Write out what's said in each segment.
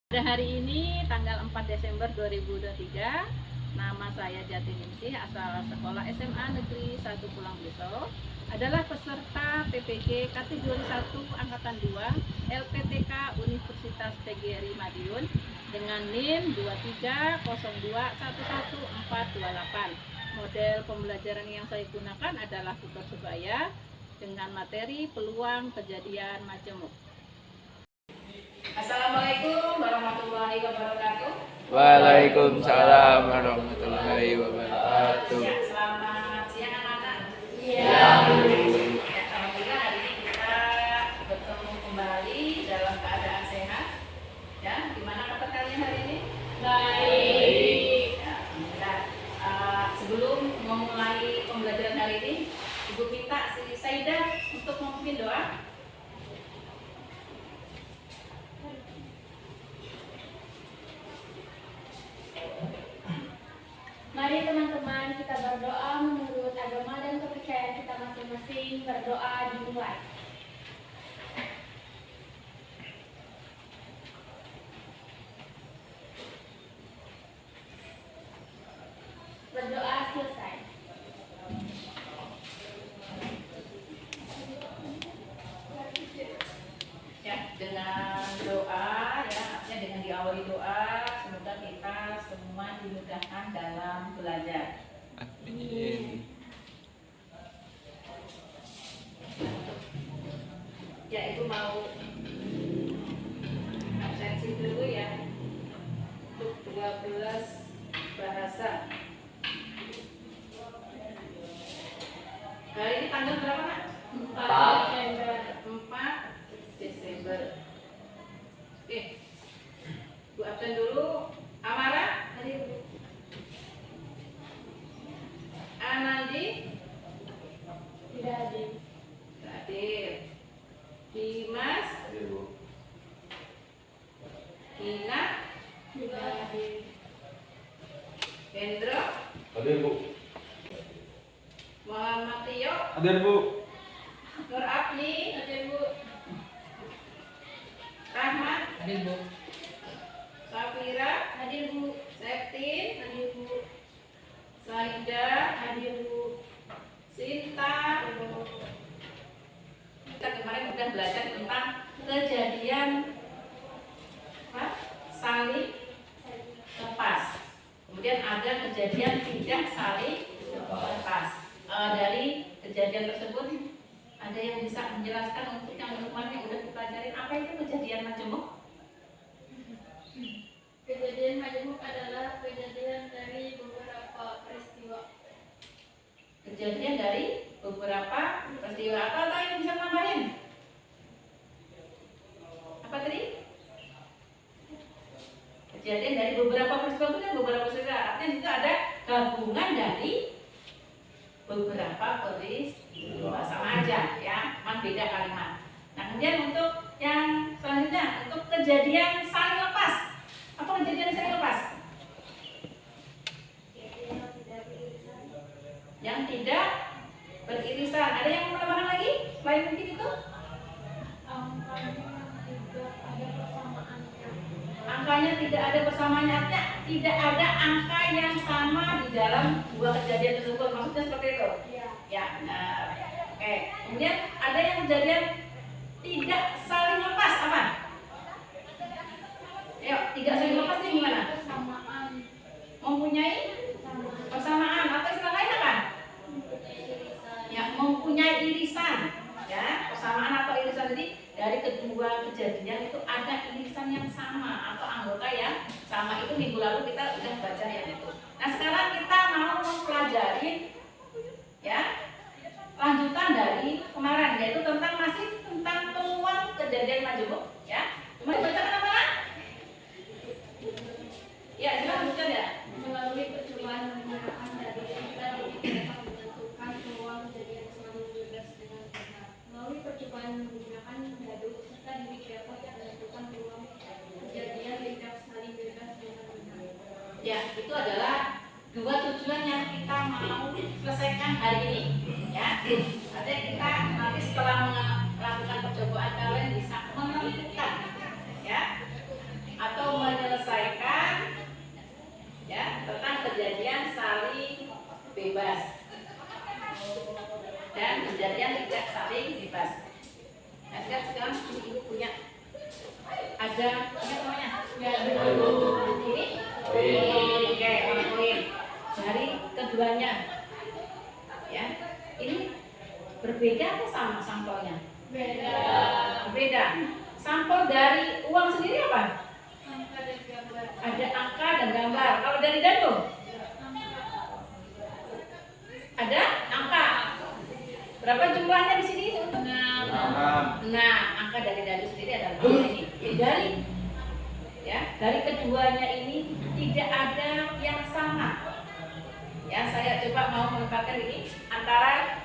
Pada hari ini tanggal 4 Desember 2023, nama saya Jati Ningsih, asal sekolah SMA Negeri 1 Pulang Besau, adalah peserta PPG kategori 1 angkatan 2 LPTK Universitas PGRI Madiun dengan NIM 230211428. Model pembelajaran yang saya gunakan adalah tutor sebaya dengan materi peluang kejadian majemuk. Assalamualaikum warahmatullahi wabarakatuh. Waalaikumsalam warahmatullahi wabarakatuh. Ya, selamat siang anak-anak. Ya. Ya, alhamdulillah hari ini kita bertemu kembali dalam keadaan sehat. Ya, gimana kabar kalian hari ini? Baik. Ya, alhamdulillah. Sebelum memulai pembelajaran hari ini, Ibu minta si Saidah untuk memimpin doa. Mari teman-teman kita berdoa menurut agama dan kepercayaan kita masing-masing. Berdoa dimulai. Berdoa selesai. Ya, dengan doa, ya, artinya dengan diawali doa, semoga kita semua dimudahkan dalam belajar. Amin. Ya, Ibu mau absensi dulu ya untuk 12 bahasa. Hari ini tanggal berapa, Nak? 4 Desember. 4 Desember. Oke, Bu absen dulu. Amara, Anandi, Tidak hadir. hadir. Dimas, Ina, Juga hadir. Hendro, Hadir, Bu. Muhammad Tio, Hadir, Bu. Nur Afni, hadir Bu. Rahmat, Hadir, Bu. Safira, Hadir Bu. Septin, Hadir Bu. Saida, Hadir Bu. Sinta. Kita kemarin sudah belajar tentang kejadian apa? Saling lepas. Kemudian ada kejadian tidak saling lepas. Dari kejadian tersebut ada yang bisa menjelaskan untuk yang kemarin yang udah dipelajari apa itu kejadian majemuk? Kejadian majemuk adalah kejadian dari beberapa peristiwa. Kejadian dari beberapa peristiwa. Apa yang bisa nambahin? Apa tadi? Kejadian dari beberapa peristiwa itu kan beberapa peristiwa. Artinya itu ada gabungan dari beberapa peristiwa sama aja ya, cuma beda kalimat. Nah, kemudian untuk yang selanjutnya untuk kejadian saling lepas. Apa kejadian saling lepas? Yang tidak beririsan. Ada yang mau tambahkan lagi? Selain mungkin itu? Angkanya tidak ada persamaannya, artinya tidak ada angka yang sama di dalam dua kejadian tersebut. Maksudnya seperti itu? Iya. Ya, benar. Oke. Kemudian ada yang kejadian tidak saling lepas, apa? Ayo, tidak saling lepas itu gimana? Persamaan. Mempunyai persamaan atau istilah lain apa? Ya, mempunyai irisan. Ya, persamaan atau irisan. Jadi dari kedua kejadian itu ada irisan yang sama atau anggota yang sama. Itu minggu lalu kita sudah baca yang itu. Nah, sekarang kita mau mempelajari ya lanjutan dari kemarin, yaitu masih tentang peluang kejadian majemuk ya. Kemarin bacakan apa? Ya, silakan baca ya. Melalui percobaan penggunaan dari kita dapat menentukan peluang kejadian selalu bebas dengan benar. Melalui percobaan menggunakan dadu serta didik dapat menentukan peluang kejadian tidak saling bebas dengan benar. Ya, itu adalah dua tujuan yang kita mau selesaikan hari ini ya. Artinya kita nanti setelah melakukan percobaan kalian bisa menentukan ya atau ada apa namanya? Dadu. Ini Koin. oke, orang koin. Dari keduanya, ya. Ini berbeda atau sama sampelnya? Beda. Berbeda. Sampel dari uang sendiri apa? Angka dan gambar. Ada angka dan gambar. Kalau dari dadu? Ada angka. Berapa jumlahnya di sini untuk? 6. Nah, angka dari dadu sendiri adalah ini. Jadi dari keduanya ini tidak ada yang sama. Ya, saya coba mau menempatkan ini antara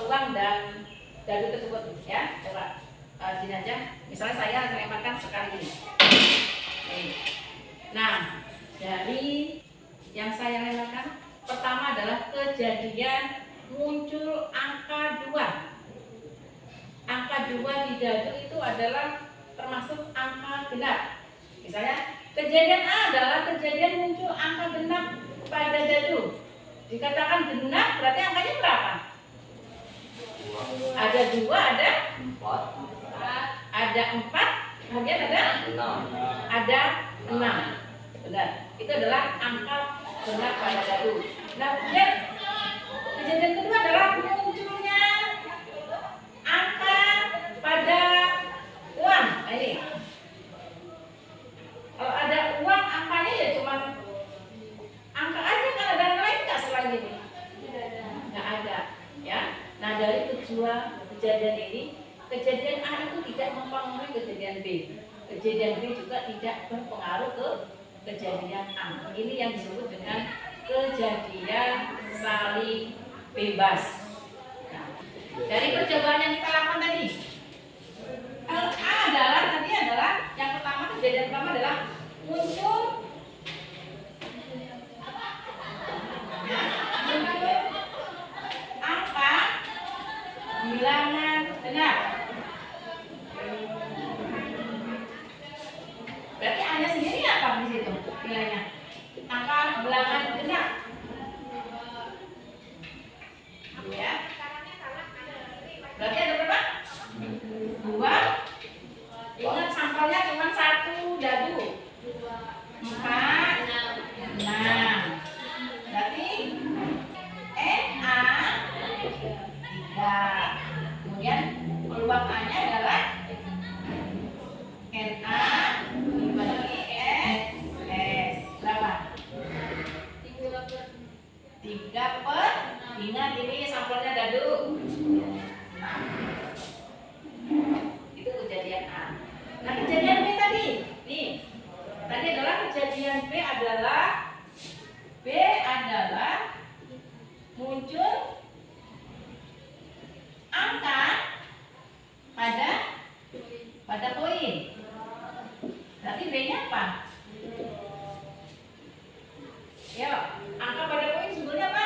uang dan dadu tersebut. Ya, coba sini aja. Misalnya saya lemparkan sekali ini. Oke. Nah, dari yang saya lemparkan pertama adalah kejadian muncul angka 2. Angka 2 di dadu itu adalah termasuk angka genap. Misalnya, kejadian A adalah kejadian muncul angka genap pada dadu. Dikatakan genap berarti angkanya berapa? Ada 2, ada 4, kemudian ada 6. Benar. Itu adalah angka genap pada dadu. Nah, kemudian kejadian kedua adalah munculnya angka pada uang. Nah, ini. Kalau ada uang, angkanya ya cuma angka aja, kan ada yang lain nggak selain ini? Nggak ada, ya. Nah, dari kedua kejadian ini, kejadian A itu tidak mempengaruhi kejadian B. Kejadian B juga tidak berpengaruh ke kejadian A. Ini yang disebut dengan kejadian saling bebas. Nah, dari percobaan yang kita lakukan tadi, A adalah yang pertama, kejadian pertama adalah muncul angka bilangan genap. Berarti A-nya sendiri apa di situ nilainya? Angka bilangan genap. Ya. Berarti ada berapa? 2. Ingat sampelnya cuma 1 dadu. 4, 6. Berarti NA 3. Kemudian peluang A-nya adalah NA dibagi S. Berapa? 3 per. Ingat ini sampelnya dadu. Itu kejadian A. Nah, kejadian B tadi. Nih. Tadi adalah kejadian B adalah muncul angka pada koin. Berarti B-nya apa? Yuk, angka pada koin sebelumnya apa?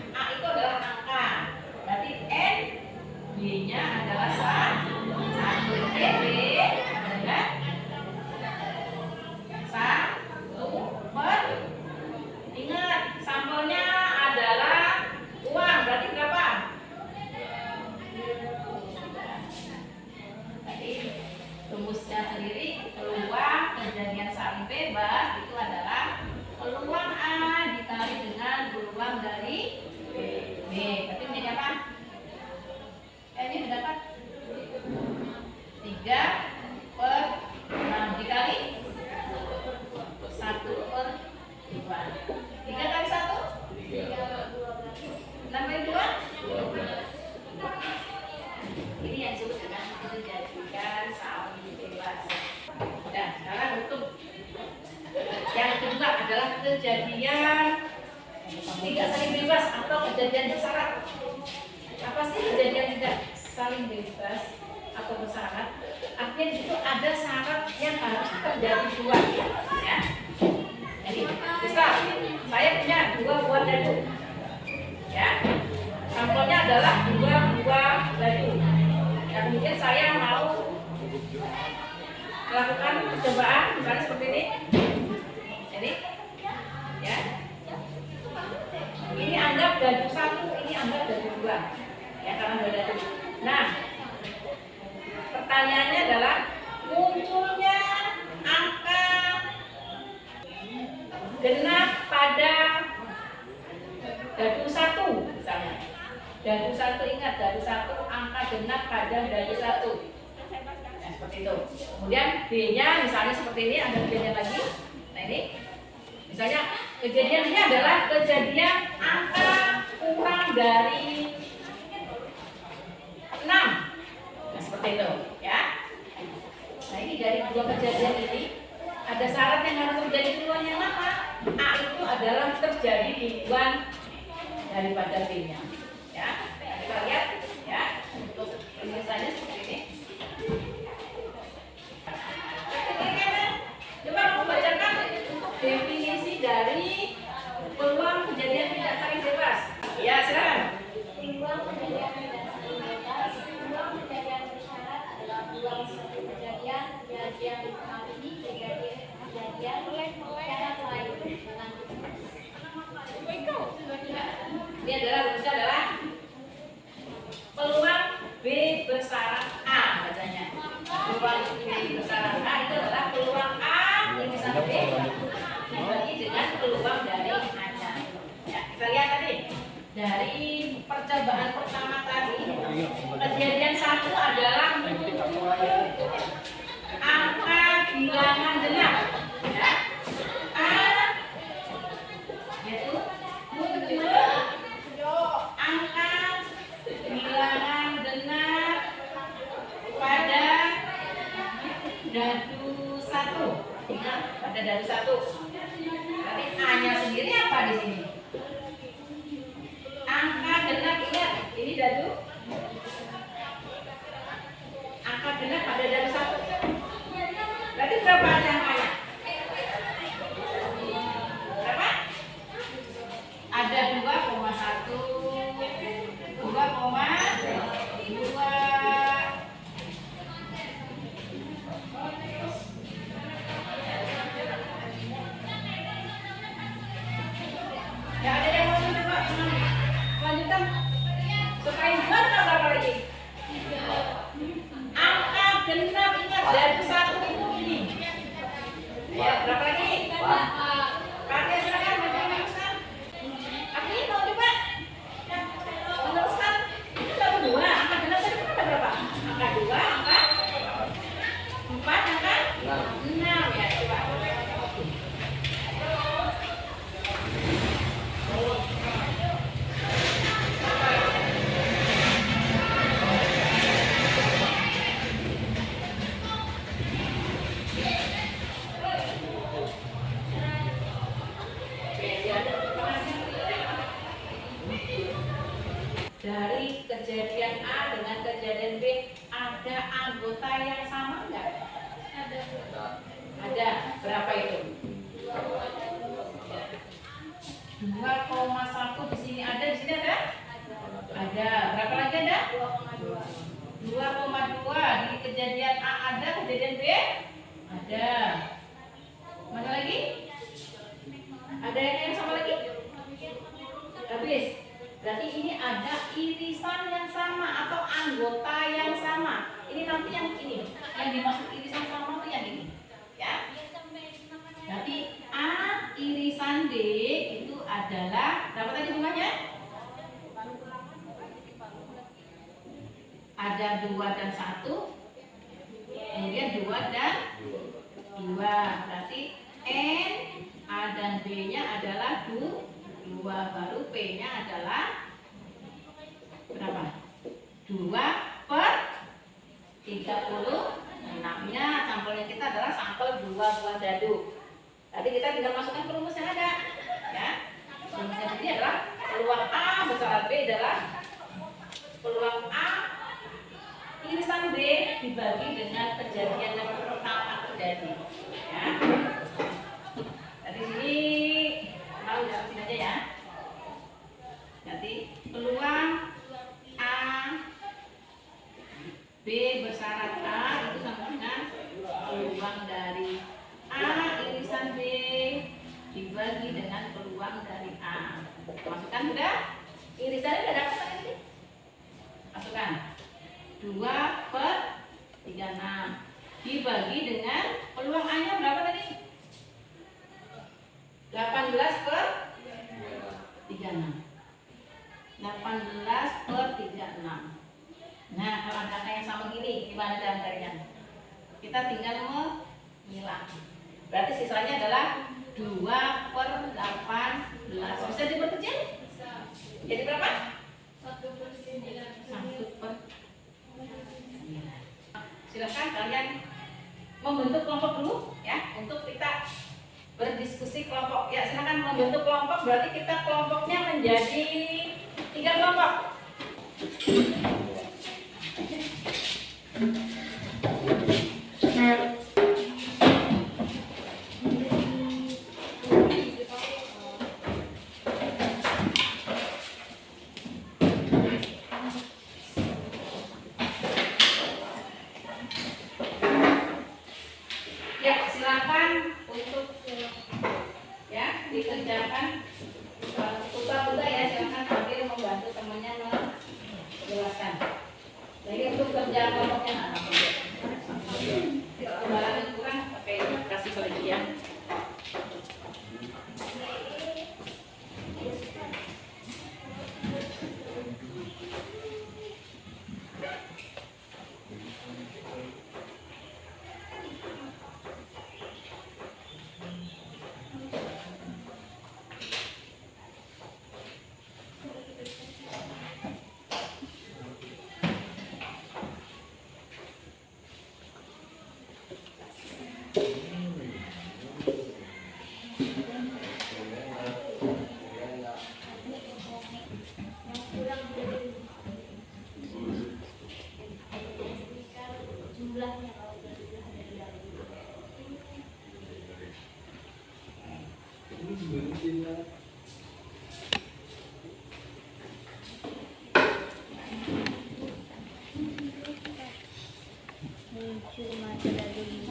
A itu adalah angka. Berarti N, B-nya adalah 1. B adalah 1 per. Ingat, sampelnya adalah uang. Berarti berapa? Tadi rumusnya sendiri, peluang kejadian saling bebas itu adalah peluang A dikali dengan peluang dari B. Berarti menjadi apa? Ini mendapat 3 per 6 dikali 1 per 2. 3 kali 1? 6 kali 2? 12. Ini yang disebut dengan kejadian saling bebas. Dan sekarang untuk yang kedua adalah kejadian tidak saling bebas atau kejadian bersyarat. Apa sih kejadian tidak saling bebas atau bersyarat? Artinya itu ada syarat yang harus terjadi dua, ya. Jadi, misal saya punya 2 buah dadu, ya. Sampelnya adalah 2 buah dadu. Dan kemudian saya mau melakukan percobaan, misalnya seperti ini. Jadi, ya. Ini anggap dadu 1, ini anggap dadu 2. Ya, karena 2 dadu. Nah, pertanyaannya adalah dadu 1, ingat dadu 1 angka genap pada dadu 1. Nah, seperti itu. Kemudian B-nya misalnya seperti ini, ada kejadian lagi. Nah ini, misalnya kejadian ini adalah kejadian angka kurang dari 6. Nah seperti itu, ya. Nah ini dari dua kejadian ini ada syarat yang harus terjadi duluan yang apa? A itu adalah terjadi duluan daripada B-nya. Ya, kita lihat ya untuk penulisannya seperti ini. Coba aku bacakan untuk definisi dari peluang kejadian tidak saling bebas. Ya, silakan. Peluang kejadian tidak saling bebas. Peluang kejadian bersyarat adalah peluang suatu kejadian dipahami kejadian syarat lain dengan Ini adalah rumusnya adalah peluang B bersyarat A bacanya. Peluang B bersyarat A itu adalah peluang A irisan B dibagi dengan peluang dari A-nya. Ya, kita lihat tadi dari percobaan pertama tadi kejadian 1 adalah angka bilangan genap. Ya. A yaitu angka bilangan genap pada dadu 1. Ingat, pada dadu 1. Tapi A-nya sendiri apa di sini? Angka genap, ingat, ini dadu. Angka genap pada dadu 1. Berarti berapa ada angkanya? Berapa? Ada 2,1, 2,2. Ya ada yang mau coba lanjutkan supaya dua atau berapa lagi? Angka genap ingat dari 1 itu ini. Ya berapa lagi? Pakai silakan meneruskan. Aku ini mau coba meneruskan. Itu ada 2. Angka genap tadi ada berapa? Angka 2, angka 4, angka 6 ya coba. Dari kejadian A dengan kejadian B ada anggota yang sama enggak? Ada. Berapa itu? 2,1 di sini ada, di sini ada? Ada. Berapa lagi ada? 2,2 di kejadian A ada, kejadian B ada. Mana lagi? Ada yang sama lagi? Habis. Berarti ini ada irisan yang sama atau anggota yang sama. Ini nanti yang ini, yang dimaksud irisan sama itu yang ini, ya. Berarti A irisan D itu adalah berapa tadi jumlahnya? Ada 2 dan 1, kemudian 2 dan 2. Berarti N A dan B-nya adalah 2, baru P-nya adalah berapa? 2/36-nya. Sampelnya kita adalah sampel 2 buah dadu. Nanti kita tinggal masukkan ke rumus yang ada, ya. Rumusnya ini adalah peluang A bersyarat B adalah peluang A irisan B dibagi dengan kejadian yang pertama terjadi, ya. Dari sini mau di sini aja ya. Nanti peluang A B bersyarat A itu sama dengan peluang dari A irisan B dibagi dengan peluang dari A. Masukkan sudah? Irisannya sudah dapat tadi? Masukkan 2/36 dibagi dengan peluang A-nya berapa tadi? 18/36. 18 18/36. Nah, kalau ada angka yang sama gini, gimana cara carinya? Kita tinggal memilah. Berarti sisanya adalah 2/18. Bisa diperkecil? Jadi berapa? 1/9. 1/9. Silakan kalian membentuk kelompok dulu ya, untuk kita berdiskusi kelompok. Ya, silakan membentuk kelompok. Berarti kita kelompoknya menjadi 3 kelompok. Ya, silakan untuk ya dikerjakan. Buka ya, silakan sambil membantu temannya menjelaskan. Jadi untuk kerja kelompoknya barang itu kan pakai kasih penelitian. Jumlahnya kalau jumlah dari dalam. Cuma dari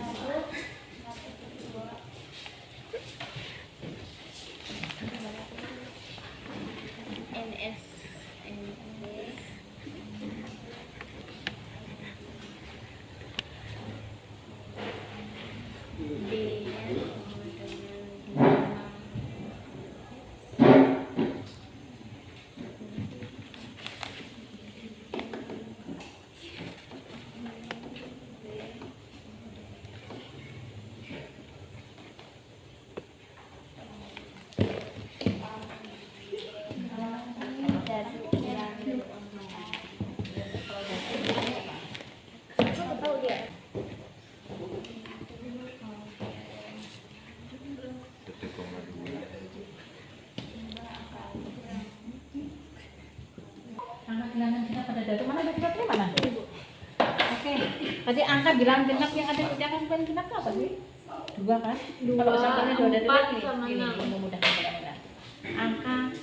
NS bilangan genap pada dadu mana genapnya mana? Oke. Tadi angka bilangan genap yang ada di angka bilangan genap apa sih? 2 kan? Kalau sampelnya 2 dadu ini memudahkan kita. Angka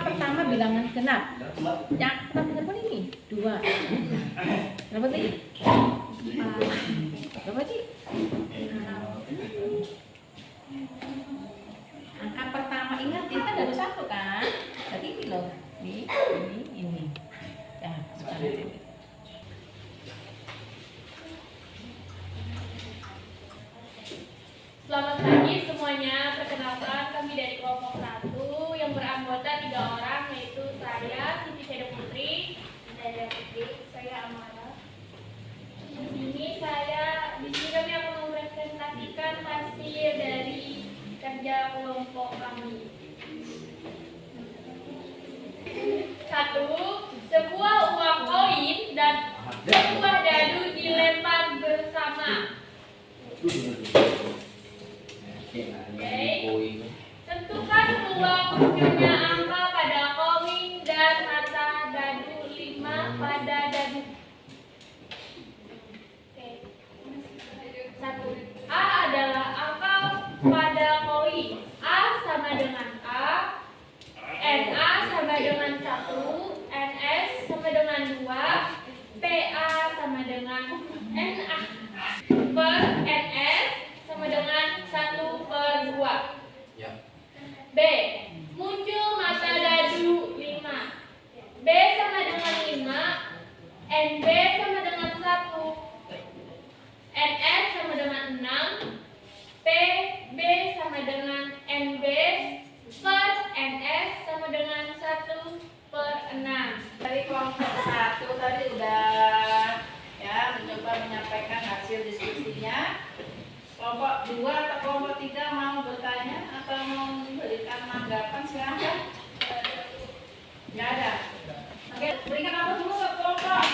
pertama bilangan genap. Yang pertama genap ini 2. Berapa sih? Berapa sih? Angka pertama ingat kita ada 1 kan? Berarti ini loh. Ini. Ya, sekarang sini. Selamat pagi semuanya. Perkenalkan kami dari kelompok 1 yang beranggota 3 orang, yaitu saya Siti Seda Putri, saya Amara. Di sini kami akan mempresentasikan hasil dari kerja kelompok kami. 1. Sebuah uang koin dan sebuah dadu dilempar bersama. Tentukan peluang munculnya angka pada koin dan harta dadu 5 pada dadu. 1. A adalah angka pada koin. A sama dengan A. NA sama dengan 1. sudah menyampaikan hasil diskusinya. Kelompok 2 atau kelompok 3 mau bertanya atau mau memberikan tanggapan, silahkan. Nggak ada. Oke, berikan apa dulu ke kelompok.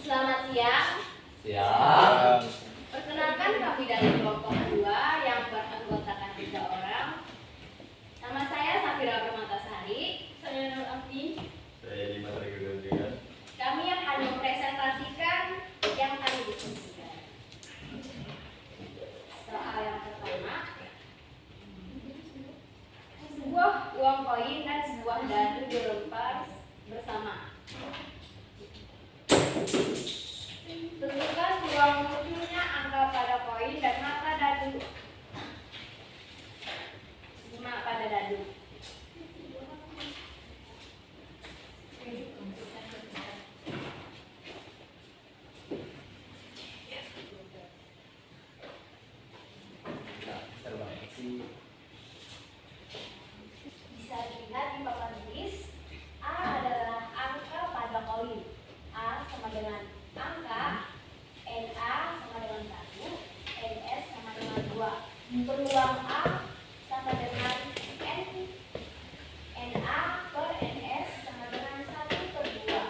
Selamat siang. Siap. Perkenalkan kami dari kelompok 2 yang beranggotakan 3 orang. Nama saya Safira Permatasari. Saya Nur Abdi. Saya Dimas Regudian. Kami akan mempresentasikan yang kami diskusikan. Soal yang pertama, sebuah uang koin dan sebuah dadu dilempar bersama. Tentukan peluang munculnya angka pada koin dan mata dadu. 5 pada dadu. Bisa dilihat di papan tulis. A adalah angka pada koin. A sama dengan angka, NA sama dengan 1, NS sama dengan 2. Peluang A sama dengan NA per NS sama dengan 1/2.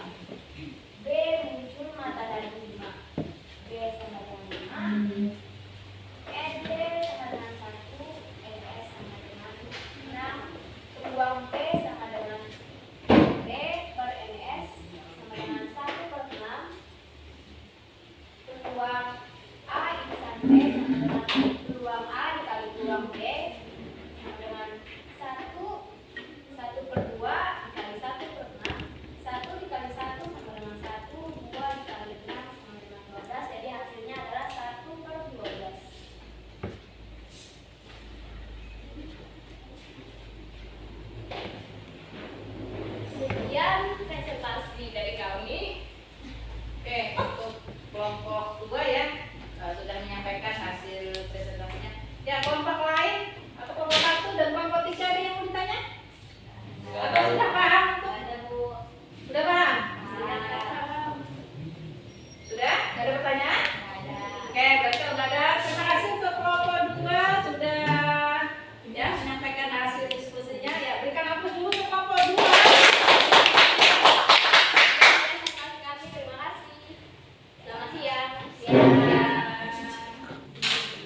B muncul mata dadu 5. B sama dengan 5. ND sama dengan 1, NS sama dengan 6. Peluang P sama dengan B per NS sama dengan 1/6. Peluang A irisan B sama dengan peluang A dikali peluang B sama dengan 1/2 dikali 1/6. 1 dikali 1 sama dengan 1, 2 dikali 6 sama dengan 12. Jadi hasilnya adalah 1/12. Sekian presentasi dari kami. Oke, untuk kelompok 2 ya sudah menyampaikan hasil presentasinya. Ya, kelompok lain atau kelompok 1 dan kelompok 3 ada yang mau ditanya? Nggak Atau tahu. sudah paham? Ada Bu. Sudah paham? Ada. Sudah? Nggak ada pertanyaan? Ada. Oke, berarti sudah ada. Terima kasih untuk kelompok 2 sudah ya menyampaikan hasil diskusinya. Ya, berikan aplaus dulu untuk kelompok 2. Presentasi kami, terima kasih. Selamat siang.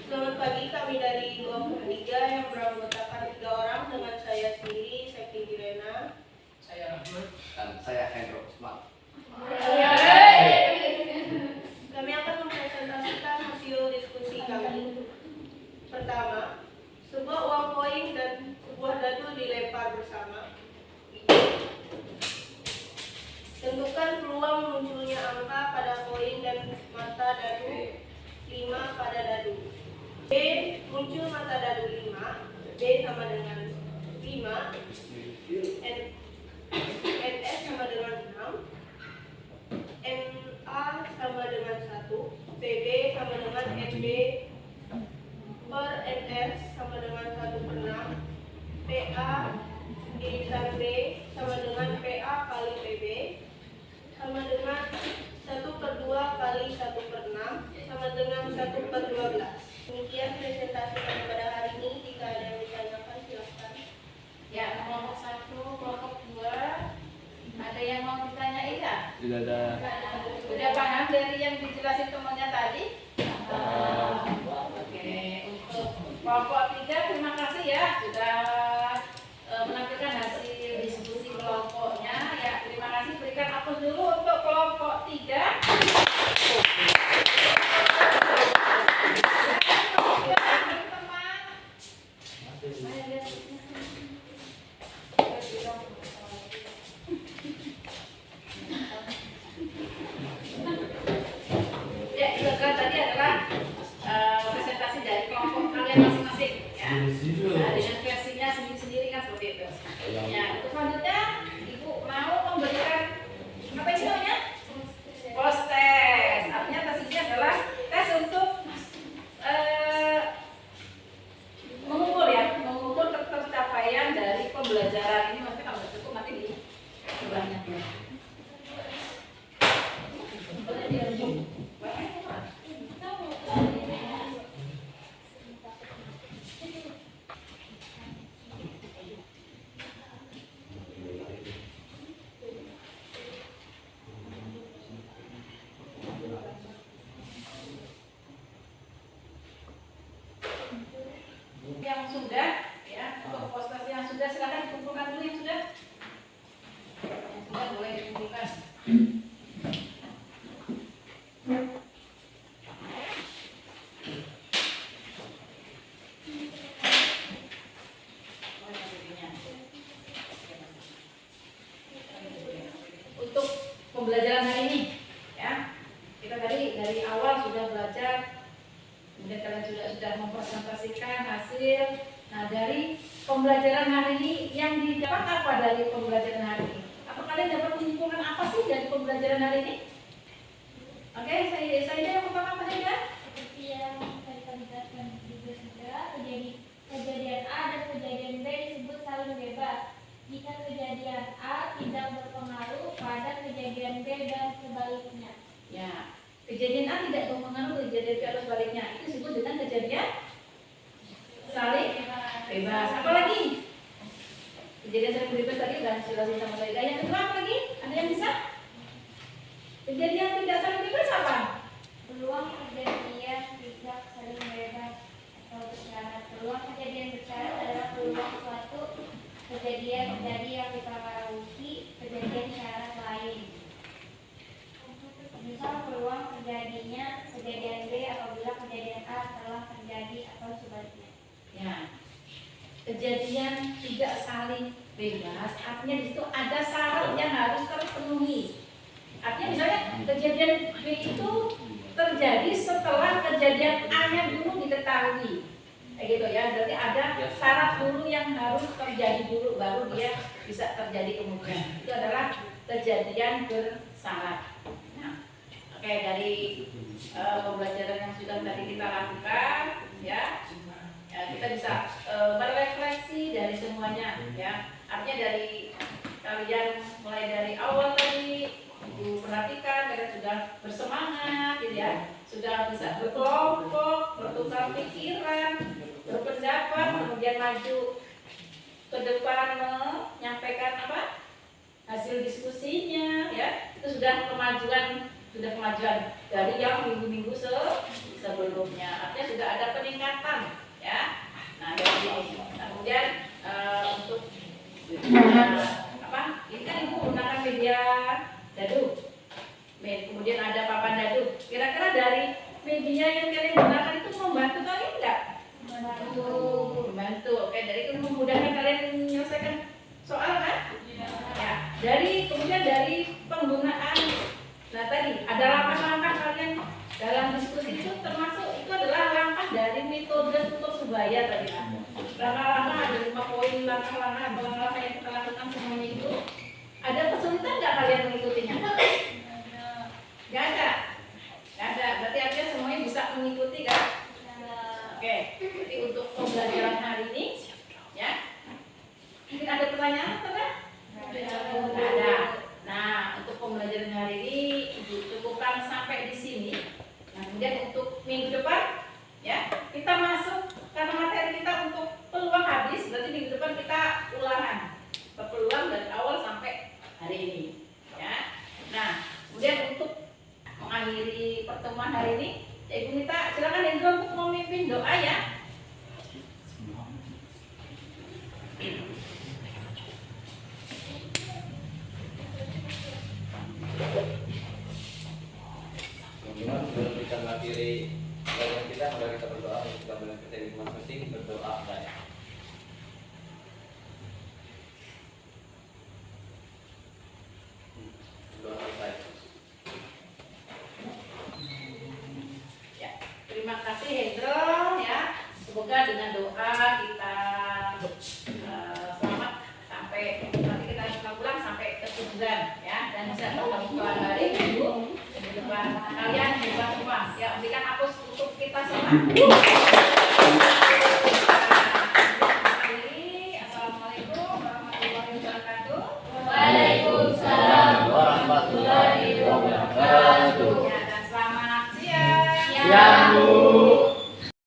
Selamat pagi, kami dari kelompok 3 yang beranggotakan 3 orang dengan saya sendiri, Septi Direna. Dan saya Hendro Usman. Kami akan mempresentasikan hasil diskusi kami. Pertama, sebuah uang koin dan sebuah dadu dilempar bersama. Tentukan peluang munculnya angka pada koin dan mata dadu 5 pada dadu. B muncul mata dadu 5, B sama dengan 5, NS sama dengan 6, NA sama dengan 1, PB sama dengan NB per NS sama dengan 1/6, PA irisan B sama dengan PA kali PB sama dengan 1/2 kali 1/6 sama dengan 1/12. Demikian presentasi kami pada hari ini. Jika ada yang ditanyakan silahkan. Ya, kelompok 1, kelompok 2 ada yang mau ditanyain nggak? Tidak ada. Udah paham dari yang dijelasin temannya tadi? Oke, untuk kelompok 3 terima kasih ya sudah menampilkan hasil diskusi kelompoknya. Ya, terima kasih. Berikan aplaus dulu untuk kelompok 3. Ya, itu kan tadi adalah presentasi dari kelompok kalian masing-masing ya. Nah, dengan versinya sendiri-sendiri kan seperti itu. Ya, untuk selanjutnya Ibu mau memberikan apa sih namanya? Post test. Artinya tes ini adalah tes untuk yang sudah, ya, untuk postasi yang sudah silakan dikumpulkan dulu yang sudah. Yang sudah boleh dikumpulkan. Untuk pembelajaran hari ini, ya, kita dari awal sudah belajar, kemudian kalian sudah mempresentasikan hasil. Nah, dari pembelajaran hari ini yang didapat apa dari pembelajaran hari ini? Apa kalian dapat menyimpulkan apa sih dari pembelajaran hari ini? Oke, saya yang pertama apa saja? Seperti yang tadi kami jelaskan juga sudah, kejadian A dan kejadian B disebut saling bebas. Jika kejadian A tidak berpengaruh pada kejadian B dan sebaliknya. Ya, kejadian A tidak mempengaruhi kejadian B atau sebaliknya. Itu disebut dengan kejadian saling bebas. Apa lagi? Kejadian saling bebas tadi sudah dijelasin sama saya. Yang kedua apa lagi? Ada yang bisa? Kejadian tidak saling bebas apa? Peluang kejadian tidak saling bebas atau bersyarat. Peluang kejadian bersyarat adalah peluang suatu kejadian terjadi yang dipengaruhi kejadian syarat lain. Misal peluang terjadinya kejadian B apabila kejadian A telah terjadi atau sebaliknya. Ya, kejadian tidak saling bebas artinya di situ ada syarat yang harus terpenuhi. Artinya misalnya kejadian B itu terjadi setelah kejadian A nya dulu diketahui. Kayak gitu ya, berarti ada syarat dulu yang harus terjadi dulu baru dia bisa terjadi kemudian. Itu adalah kejadian bersyarat. Nah, oke, dari pembelajaran yang sudah tadi kita lakukan, ya, kita bisa berefleksi dari semuanya, ya. Artinya dari kalian mulai dari awal tadi Ibu perhatikan, kalian sudah bersemangat, gitu ya, sudah bisa berkelompok, bertukar pikiran, berpendapat, kemudian maju ke depan menyampaikan apa hasil diskusinya, ya. Itu sudah kemajuan dari yang minggu-minggu sebelumnya. Artinya sudah ada peningkatan, ya. Nah, dari ini. Kemudian untuk apa? Ini kan Ibu menggunakan media dadu. Kemudian ada papan dadu. Kira-kira dari media yang kalian gunakan itu membantu kalian enggak? Membantu. Oke, dari itu memudahkan kalian menyelesaikan soal kan? Ya. Kemudian dari penggunaan, nah tadi ada langkah-langkah kalian dalam diskusi itu, termasuk itu adalah langkah dari metode tutur sebaya tadi. Langkah-langkah ada 5 poin langkah-langkah yang kita lakukan semuanya itu. Ada kesulitan nggak kalian mengikutinya? Nggak ada. Berarti artinya semuanya bisa mengikuti kan? Oke, jadi untuk pembelajaran hari ini, ya, mungkin ada pertanyaan atau enggak? Nggak ada. Nah, untuk pembelajaran hari ini Ibu cukupkan sampai di sini. Nah, kemudian untuk minggu depan, ya, kita masuk karena materi kita untuk peluang habis, berarti minggu depan kita ulangan peluang dari awal sampai hari ini, ya. Nah, kemudian untuk mengakhiri pertemuan hari ini, Ibu minta silakan Hendro untuk memimpin doa, ya. Teman-teman, sebelum kita mengakhiri pelajaran kita, mari kita berdoa untuk kita berdoa masing-masing berdoa saya. Ya, terima kasih Hendro, ya. Semoga dengan doa kita selamat sampai nanti kita bisa pulang sampai ke tujuan, ya, dan bisa berkeluar dari Ibu dan di depan kalian hebat semua. Ya, berikan hapus untuk kita semua. Assalamualaikum.